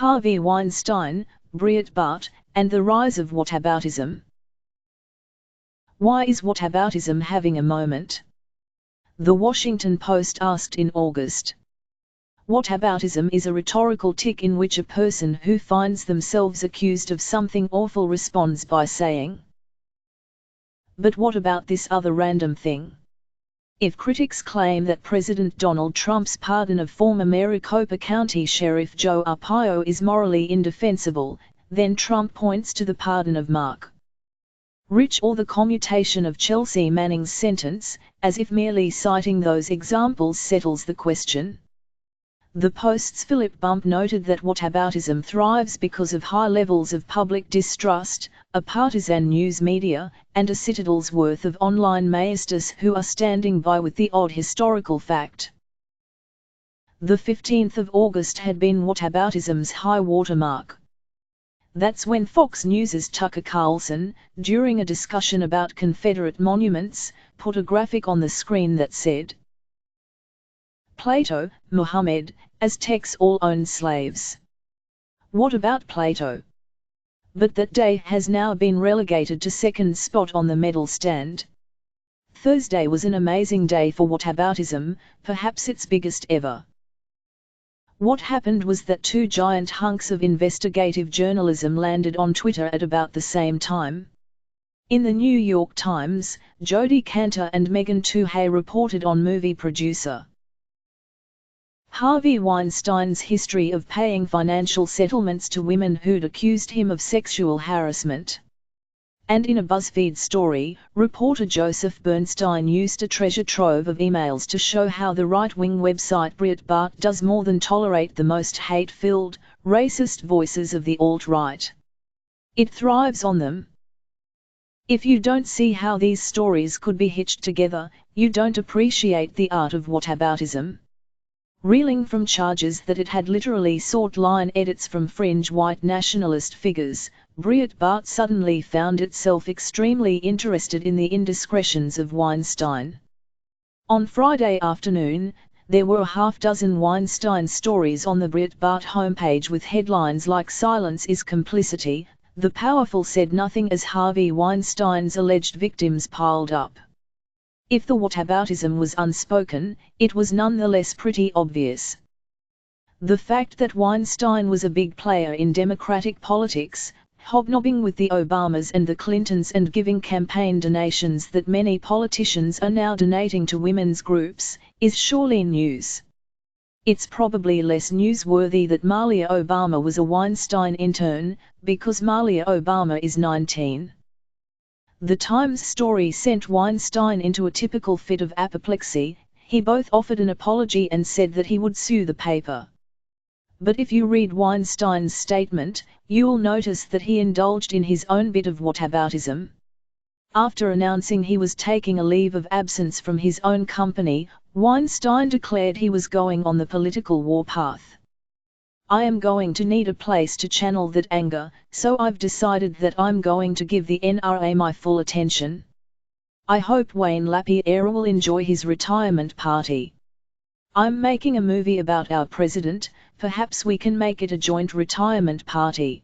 Harvey Weinstein, Breitbart, and the rise of whataboutism. Why is whataboutism having a moment? The Washington Post asked in August. Whataboutism is a rhetorical tic in which a person who finds themselves accused of something awful responds by saying, "But what about this other random thing?" If critics claim that President Donald Trump's pardon of former Maricopa County Sheriff Joe Arpaio is morally indefensible, then Trump points to the pardon of Marc Rich or the commutation of Chelsea Manning's sentence, as if merely citing those examples settles the question. The Post's Philip Bump noted that whataboutism thrives because of high levels of public distrust, a partisan news media, and a Citadel's worth of online maesters who are standing by with the odd historical fact. The 15th of August had been whataboutism's high water mark. That's when Fox News's Tucker Carlson, during a discussion about Confederate monuments, put a graphic on the screen that said, "Plato, Muhammad, Aztecs all owned slaves. What about Plato?" But that day has now been relegated to second spot on the medal stand. Thursday was an amazing day for whataboutism, perhaps its biggest ever. What happened was that two giant hunks of investigative journalism landed on Twitter at about the same time. In the New York Times, Jodi Kantor and Megan Twohey reported on movie producer Harvey Weinstein's history of paying financial settlements to women who'd accused him of sexual harassment. And in a BuzzFeed story, reporter Joseph Bernstein used a treasure trove of emails to show how the right-wing website Breitbart does more than tolerate the most hate-filled, racist voices of the alt-right. It thrives on them. If you don't see how these stories could be hitched together, you don't appreciate the art of whataboutism. Reeling from charges that it had literally sought line edits from fringe white nationalist figures, Breitbart suddenly found itself extremely interested in the indiscretions of Weinstein. On Friday afternoon, there were a half-dozen Weinstein stories on the Breitbart homepage with headlines like "Silence is complicity," "The powerful said nothing" as Harvey Weinstein's alleged victims piled up. If the whataboutism was unspoken, it was nonetheless pretty obvious. The fact that Weinstein was a big player in Democratic politics, hobnobbing with the Obamas and the Clintons and giving campaign donations that many politicians are now donating to women's groups, is surely news. It's probably less newsworthy that Malia Obama was a Weinstein intern, because Malia Obama is 19. The Times story sent Weinstein into a typical fit of apoplexy. He both offered an apology and said that he would sue the paper. But if you read Weinstein's statement, you'll notice that he indulged in his own bit of whataboutism. After announcing he was taking a leave of absence from his own company, Weinstein declared he was going on the political warpath. "I am going to need a place to channel that anger, so I've decided that I'm going to give the NRA my full attention. I hope Wayne LaPierre will enjoy his retirement party. I'm making a movie about our president, perhaps we can make it a joint retirement party."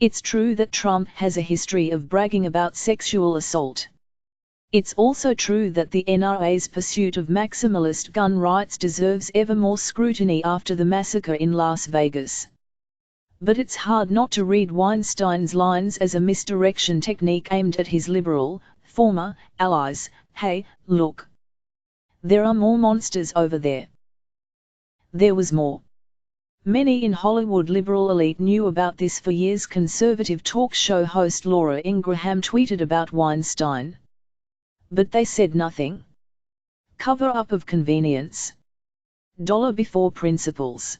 It's true that Trump has a history of bragging about sexual assault. It's also true that the NRA's pursuit of maximalist gun rights deserves ever more scrutiny after the massacre in Las Vegas. But it's hard not to read Weinstein's lines as a misdirection technique aimed at his liberal, former, allies. Hey, look. There are more monsters over there. There was more. Many in Hollywood liberal elite knew about this for years. Conservative talk show host Laura Ingraham tweeted about Weinstein. But they said nothing. Cover-up of convenience. Dollar before principles.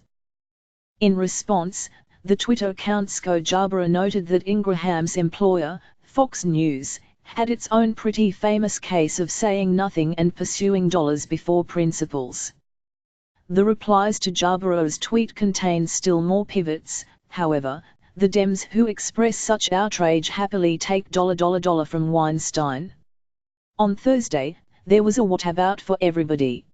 In response, the Twitter account Skojabara noted that Ingraham's employer, Fox News, had its own pretty famous case of saying nothing and pursuing dollars before principles. The replies to Jabara's tweet contained still more pivots. However, the Dems who express such outrage happily take $$ from Weinstein. On Thursday, there was a whatabout for everybody.